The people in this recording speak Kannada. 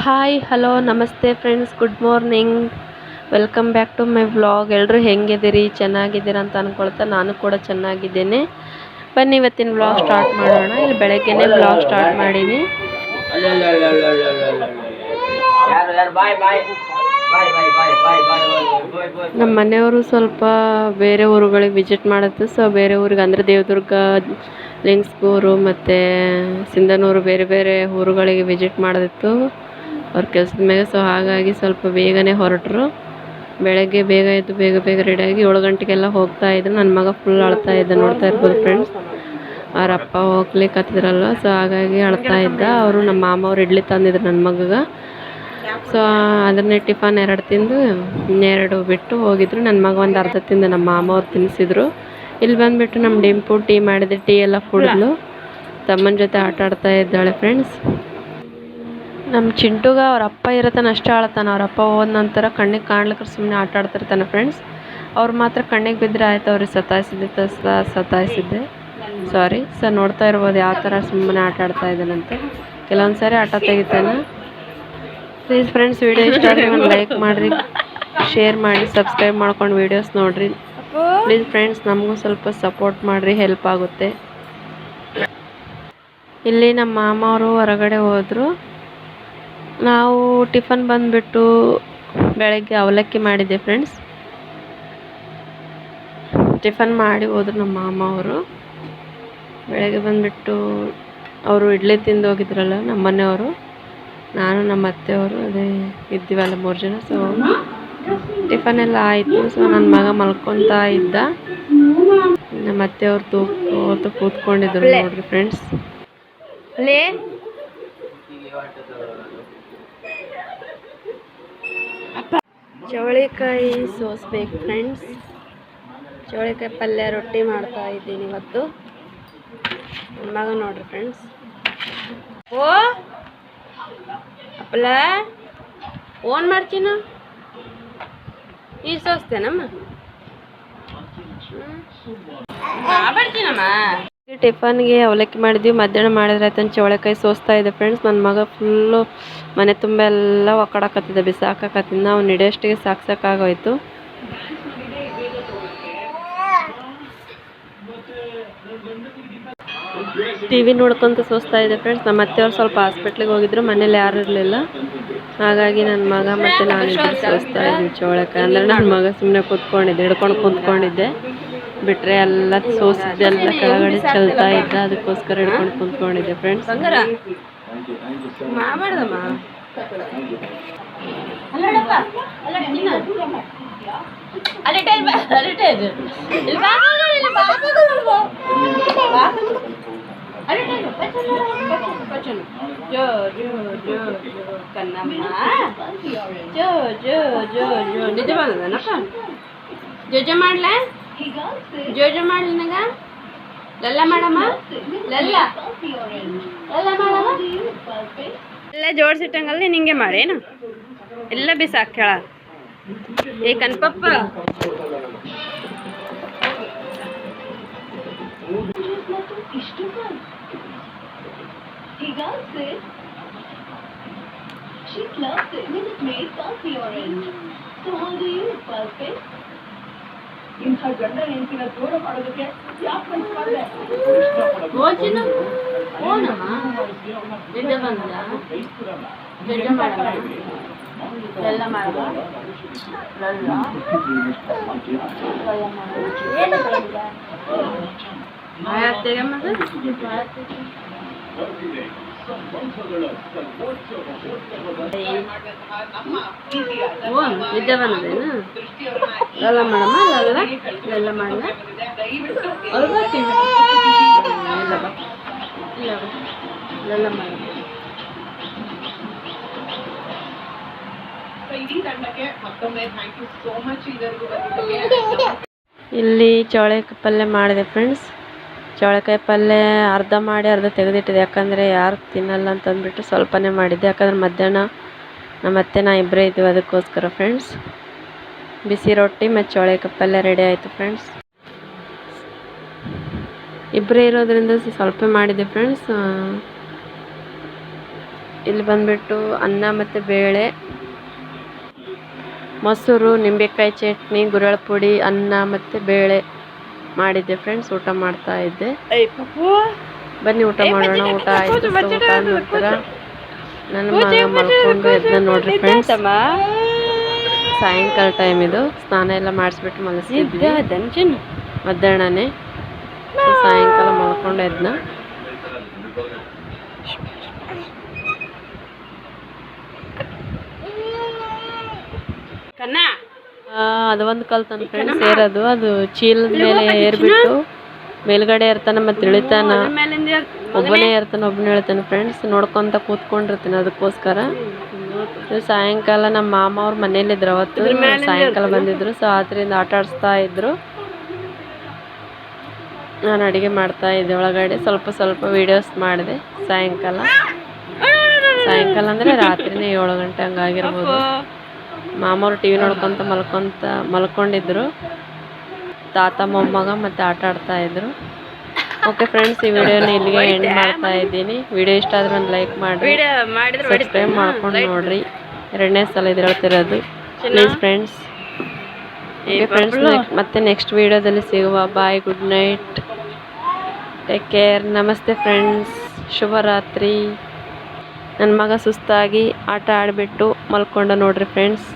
ಹಾಯ್ ಹಲೋ ನಮಸ್ತೆ friends, good morning, welcome back to my vlog. ಎಲ್ಲರೂ ಹೆಂಗಿದ್ದೀರಿ? ಚೆನ್ನಾಗಿದ್ದೀರಾ ಅಂತ ಅಂದ್ಕೊಳ್ತಾ ನಾನು ಕೂಡ ಚೆನ್ನಾಗಿದ್ದೇನೆ. ಬನ್ನಿ ಇವತ್ತಿನ ವ್ಲಾಗ್ ಸ್ಟಾರ್ಟ್ ಮಾಡೋಣ. ಇಲ್ಲಿ ಬೆಳಗ್ಗೆನೇ ವ್ಲಾಗ್ ಸ್ಟಾರ್ಟ್ ಮಾಡೀನಿ. ನಮ್ಮ ಮನೆಯವರು ಸ್ವಲ್ಪ ಬೇರೆ ಊರುಗಳಿಗೆ ವಿಸಿಟ್ ಮಾಡಿದ್ದು. ಸೊ ಬೇರೆ ಊರಿಗೆ ಅಂದರೆ ದೇವದುರ್ಗ, ಲಿಂಗ್ಸ್ಗೂರು ಮತ್ತು ಸಿಂಧನೂರು ಬೇರೆ ಬೇರೆ ಊರುಗಳಿಗೆ ವಿಸಿಟ್ ಮಾಡೋದಿತ್ತು ಅವ್ರ ಕೆಲಸದ ಮೇಲೆ. ಸೊ ಹಾಗಾಗಿ ಸ್ವಲ್ಪ ಬೇಗನೆ ಹೊರಟರು. ಬೆಳಗ್ಗೆ ಬೇಗ ಎದ್ದು ಬೇಗ ರೆಡಿಯಾಗಿ 7 ಗಂಟೆಗೆಲ್ಲ ಹೋಗ್ತಾ ಇದ್ರು. ನನ್ನ ಮಗ ಫುಲ್ ಅಳ್ತಾ ಇದ್ದ, ನೋಡ್ತಾ ಇರ್ಬೋದು ಫ್ರೆಂಡ್ಸ್. ಅವ್ರ ಅಪ್ಪ ಹೋಗ್ಲಿಕ್ಕತ್ತಿದ್ರಲ್ವ, ಸೊ ಹಾಗಾಗಿ ಅಳ್ತಾ ಇದ್ದ. ಅವರು ನಮ್ಮ ಮಾಮವ್ರು ಇಡ್ಲಿ ತಂದಿದ್ರು ನನ್ನ ಮಗಗೆ. ಸೊ ಅದನ್ನೇ ಟಿಫನ್ 2 ತಿಂದು ಇನ್ನೆರಡು ಬಿಟ್ಟು ಹೋಗಿದ್ರು. ನನ್ನ ಮಗ ಒಂದು ಅರ್ಧ ತಿಂದು ನಮ್ಮ ಮಾಮವ್ರು ತಿನ್ನಿಸಿದ್ರು. ಇಲ್ಲಿ ಬಂದುಬಿಟ್ಟು ನಮ್ಮ ಡಿಂಪು ಟೀ ಮಾಡಿದೆ, ಟೀ ಎಲ್ಲ ಕುಡಿದ್ಲು. ತಮ್ಮನ ಜೊತೆ ಆಟ ಆಡ್ತಾ ಇದ್ದಾಳೆ ಫ್ರೆಂಡ್ಸ್. ನಮ್ಮ ಚಿಂಟುಗ ಅವ್ರ ಅಪ್ಪ ಇರತ್ತಾನೆ ಅಷ್ಟೇ ಆಳ್ತಾನೆ. ಅವ್ರ ಅಪ್ಪ ಹೋದ ನಂತರ ಕಣ್ಣಿಗೆ ಕಾಣ್ಲಿಕ್ಕೆ ಸುಮ್ಮನೆ ಆಟ ಆಡ್ತಿರ್ತಾನೆ ಫ್ರೆಂಡ್ಸ್. ಅವ್ರು ಮಾತ್ರ ಕಣ್ಣಿಗೆ ಬಿದ್ದರೆ ಆಯ್ತು, ಅವ್ರಿಗೆ ಸತಾಯಿಸಿದ್ದೆ ಸಾರಿ. ಸೊ ನೋಡ್ತಾ ಇರ್ಬೋದು ಯಾವ ಥರ ಸುಮ್ಮನೆ ಆಟ ಆಡ್ತಾ ಇದ್ದಾನಂತೆ. ಕೆಲವೊಂದು ಸಾರಿ ಆಟ ತೆಗಿತಾನೆ. ಪ್ಲೀಸ್ ಫ್ರೆಂಡ್ಸ್, ವಿಡಿಯೋ ಇಷ್ಟ ಆದರೆ ಒಂದು ಲೈಕ್ ಮಾಡಿರಿ, ಶೇರ್ ಮಾಡಿ, ಸಬ್ಸ್ಕ್ರೈಬ್ ಮಾಡ್ಕೊಂಡು ವೀಡಿಯೋಸ್ ನೋಡಿರಿ ಪ್ಲೀಸ್ ಫ್ರೆಂಡ್ಸ್. ನಮಗೂ ಸ್ವಲ್ಪ ಸಪೋರ್ಟ್ ಮಾಡಿರಿ, ಹೆಲ್ಪ್ ಆಗುತ್ತೆ. ಇಲ್ಲಿ ನಮ್ಮ ಮಾಮ ಅವರು ಹೊರಗಡೆ ಹೋದರು. ನಾವು ಟಿಫನ್ ಬಂದುಬಿಟ್ಟು ಬೆಳಗ್ಗೆ ಅವಲಕ್ಕಿ ಮಾಡಿದ್ದೆ ಫ್ರೆಂಡ್ಸ್. ಟಿಫನ್ ಮಾಡಿ ಹೋದ್ರು ನಮ್ಮ ಮಾಮ ಅವರು. ಬೆಳಗ್ಗೆ ಬಂದುಬಿಟ್ಟು ಅವರು ಇಡ್ಲಿ ತಿಂದು ಹೋಗಿದ್ರಲ್ಲ ನಮ್ಮ ಮನೆಯವರು. ನಾನು ನಮ್ಮ ಅತ್ತೆಯವರು ಅದೇ ಇದ್ದೀವಲ್ಲ 3 ಜನ. ಸೊ ಟಿಫನ್ ಎಲ್ಲ ಆಯಿತು. ಸೊ ನನ್ನ ಮಗ ಮಲ್ಕೊತಾ ಇದ್ದ. ನಮ್ಮ ಅತ್ತೆಯವರು ತೂಕೋತ ಕೂತ್ಕೊಂಡಿದ್ರು ನೋಡ್ರಿ ಫ್ರೆಂಡ್ಸ್. ಚವಳಿಕಾಯಿ ಸೋಸ್ಬೇಕು ಫ್ರೆಂಡ್ಸ್. ಚವಳಿಕಾಯಿ ಪಲ್ಯ ರೊಟ್ಟಿ ಮಾಡ್ತಾ ಇದ್ದೀನಿ ಇವತ್ತು. ನನ್ನ ಮಗ ನೋಡ್ರಿ ಫ್ರೆಂಡ್ಸ್. ಓ ಅಪ್ಪಲ ಓನ್ ಮಾಡ್ತೀನ ಈ ಸೋಸ್ತೇನಮ್ಮ ಟಿಫನ್ಗೆ ಅವಲಕ್ಕಿ ಮಾಡಿದ್ವಿ. ಮಧ್ಯಾಹ್ನ ಮಾಡಿದ್ರೆ ಆಯ್ತಂದು ಚವಳಿಕಾಯಿ ಸೋಸ್ತಾ ಇದೆ ಫ್ರೆಂಡ್ಸ್. ನನ್ನ ಮಗ ಫುಲ್ಲು ಮನೆ ತುಂಬ ಎಲ್ಲ ಒಕ್ಕಡಾಕತ್ತಿದ್ದ, ಬಿಸಾಕತ್ತಿದ್ದ. ನಾವು ನಡೆಯೋಷ್ಟಿಗೆ ಸಾಕಾಗೋಯ್ತು. ಟಿವಿ ನೋಡ್ಕೊಂತ ಸೋಸ್ತಾ ಇದೆ ಫ್ರೆಂಡ್ಸ್. ನಮ್ಮ ಅತ್ತೆಯವ್ರು ಸ್ವಲ್ಪ ಹಾಸ್ಪಿಟ್ಲಿಗೆ ಹೋಗಿದ್ರು, ಮನೇಲಿ ಯಾರು ಇರಲಿಲ್ಲ. ಹಾಗಾಗಿ ನನ್ನ ಮಗ ಮತ್ತು ನಾನು ಸೋಸ್ತಾ ಇದ್ವಿ ಚವಳಿಕಾಯಿ. ಅಂದರೆ ನನ್ನ ಮಗ ಸುಮ್ಮನೆ ಕೂತ್ಕೊಂಡಿದ್ದೆ, ಹಿಡ್ಕೊಂಡು ಕೂತ್ಕೊಂಡಿದ್ದೆ. ಬಿಟ್ಟರೆ ಎಲ್ಲ ಸೋಸಿದ್ದೆಲ್ಲ ಕೆಳಗಡೆ ಚೆಲ್ತಾ ಇದ್ದ, ಅದಕ್ಕೋಸ್ಕರ ಹಿಡ್ಕೊಂಡು ಕೂತ್ಕೊಂಡಿದ್ದೆ ಫ್ರೆಂಡ್ಸ್. ನಿಜ ಬಂದನಪ್ಪ. ಜೋಜ ಮಾಡ್ಲ, ಜೋಜ ಮಾಡ್ಲಿ ನಗ. ಲಲ್ಲ ಮಾಡಮ್ಮ, ಲಲ್ಲ ಮಾಡಮ್ಮ. ಎಲ್ಲ ಜೋಡಿಸಿಟ್ಟಂಗಲ್ಲ ನಿಂಗೆ ಮಾಡೇನು, ಎಲ್ಲ ಬಿಸಾಕ್ ಹೇಳ. ಏ ಕನ್ಪಪ್ಪ, ಇಂಥ ಗಂಡ ಹೆಂಡತಿನ ದೂರ ಮಾಡೋದಕ್ಕೆ ಯಾಕೆ ಮಾಡಿದೆ? ನಿದ್ದೆ ಬಂದದೇನು? ಲಲ್ಲ ಮಾಡಮ್ಮ, ಲಲ್ಲ ಮಾಡಲ್ಲ. ಲಲ್ಲ ಮಾಡಮ್ಮ. ಇಲ್ಲಿ ಚವಳಿಕಾಯಿ ಪಲ್ಯ ಮಾಡಿದೆ ಫ್ರೆಂಡ್ಸ್. ಚವಳಿಕಾಯಿ ಪಲ್ಯ ಅರ್ಧ ಮಾಡಿ ಅರ್ಧ ತೆಗೆದಿಟ್ಟಿದೆ, ಯಾಕಂದರೆ ಯಾರು ತಿನ್ನಲ್ಲ ಅಂತಂದ್ಬಿಟ್ಟು ಸ್ವಲ್ಪನೇ ಮಾಡಿದ್ದೆ. ಯಾಕಂದರೆ ಮಧ್ಯಾಹ್ನ ನಮ್ಮ ಅತ್ತೆ ನಾ ಇಬ್ಬರೇ ಇದ್ದೀವಿ, ಅದಕ್ಕೋಸ್ಕರ ಫ್ರೆಂಡ್ಸ್. ಬಿಸಿ ರೊಟ್ಟಿ ಮತ್ತು ಚೌಳಿಕಾಯಿ ಪಲ್ಯ ರೆಡಿ ಆಯಿತು ಫ್ರೆಂಡ್ಸ್. ಇಬ್ಬರೇ ಇರೋದ್ರಿಂದ ಸ್ವಲ್ಪ ಮಾಡಿದ್ದೆ ಫ್ರೆಂಡ್ಸ್. ಇಲ್ಲಿ ಬಂದುಬಿಟ್ಟು ಅನ್ನ ಮತ್ತು ಬೇಳೆ, ಮೊಸರು, ನಿಂಬೆಕಾಯಿ ಚಟ್ನಿ, ಗುರೆಳ ಪುಡಿ, ಅನ್ನ ಮತ್ತು ಬೇಳೆ ಮಾಡಿದ್ದೆ ಫ್ರೆಂಡ್ಸ್. ಊಟ ಮಾಡ್ತಾ ಇದ್ದೆ. ಬನ್ನಿ ಊಟ ಮಾಡೋಣ. ಊಟ ಆಯಿತು. ಊಟ ನಂತರ ನನ್ನ ಮಗ ಮಲ್ಕೊಂಡು ಎದ್ದ ನೋಡ್ರಿ ಫ್ರೆಂಡ್ಸ್. ಸಾಯಂಕಾಲ ಟೈಮ್ ಇದು. ಸ್ನಾನ ಎಲ್ಲ ಮಾಡಿಸ್ಬಿಟ್ಟು ಮಲಗಿಸಿದ್ವಿ ಮಧ್ಯಾಹ್ನನೇ. ಸಾಯಂಕಾಲ ಮಲ್ಕೊಂಡು ಎದ್ನ. ಅದು ಒಂದು ಕಲ್ತಾನ ಫ್ರೆಂಡ್ಸ್ ಏರೋದು. ಅದು ಚೀಲದ ಮೇಲೆ ಏರ್ಬಿಟ್ಟು ಮೇಲ್ಗಡೆ ಇರ್ತಾನೆ ಮತ್ತು ಇಳಿತಾನ. ಒಬ್ಬನೇ ಇರ್ತಾನೆ, ಒಬ್ಬನೇ ಇಳಿತಾನೆ ಫ್ರೆಂಡ್ಸ್. ನೋಡ್ಕೊತ ಕೂತ್ಕೊಂಡಿರ್ತೀನಿ ಅದಕ್ಕೋಸ್ಕರ. ಸಾಯಂಕಾಲ ನಮ್ಮ ಮಾಮ ಅವ್ರ ಮನೇಲಿದ್ರು. ಅವತ್ತು ಸಾಯಂಕಾಲ ಬಂದಿದ್ರು. ಸೊ ಅದರಿಂದ ಆಟ ಆಡಿಸ್ತಾ ಇದ್ರು. ನಾನು ಅಡುಗೆ ಮಾಡ್ತಾ ಇದ್ದೆ ಒಳಗಡೆ. ಸ್ವಲ್ಪ ವೀಡಿಯೋಸ್ ಮಾಡಿದೆ ಸಾಯಂಕಾಲ ಅಂದರೆ ರಾತ್ರಿನೇ 7 ಗಂಟೆ ಹಂಗಾಗಿರ್ಬೋದು. ಮಾಮವ್ರು ಟಿ ವಿ ನೋಡ್ಕೊತ ಮಲ್ಕೊಂಡಿದ್ರು. ತಾತ ಮೊಮ್ಮಗ ಮತ್ತು ಆಟ ಆಡ್ತಾ ಇದ್ರು. ಓಕೆ ಫ್ರೆಂಡ್ಸ್, ಈ ವಿಡಿಯೋನ ಇಲ್ಲಿಗೆ ಎಂಡ್ ಮಾಡ್ತಾ ಇದ್ದೀನಿ. ವಿಡಿಯೋ ಇಷ್ಟ ಆದ್ರೆ ಒಂದು ಲೈಕ್ ಮಾಡಿ, ಸಬ್ಸ್ಕ್ರೈಬ್ ಮಾಡ್ಕೊಂಡು ನೋಡ್ರಿ. 2ನೇ ಸಲ ಇದು ಹೇಳ್ತಿರೋದು. Please friends. ಓಕೆ ಫ್ರೆಂಡ್ಸ್, ಮತ್ತೆ ನೆಕ್ಸ್ಟ್ ವಿಡಿಯೋದಲ್ಲಿ ಸಿಗುವ. ಬಾಯ್, ಗುಡ್ ನೈಟ್, ಟೇಕ್ ಕೇರ್, ನಮಸ್ತೆ ಫ್ರೆಂಡ್ಸ್, ಶುಭರಾತ್ರಿ. ನನ್ನ ಮಗ ಸುಸ್ತಾಗಿ ಆಟ ಆಡಿಬಿಟ್ಟು ಮಲ್ಕೊಂಡ ನೋಡ್ರಿ ಫ್ರೆಂಡ್ಸ್.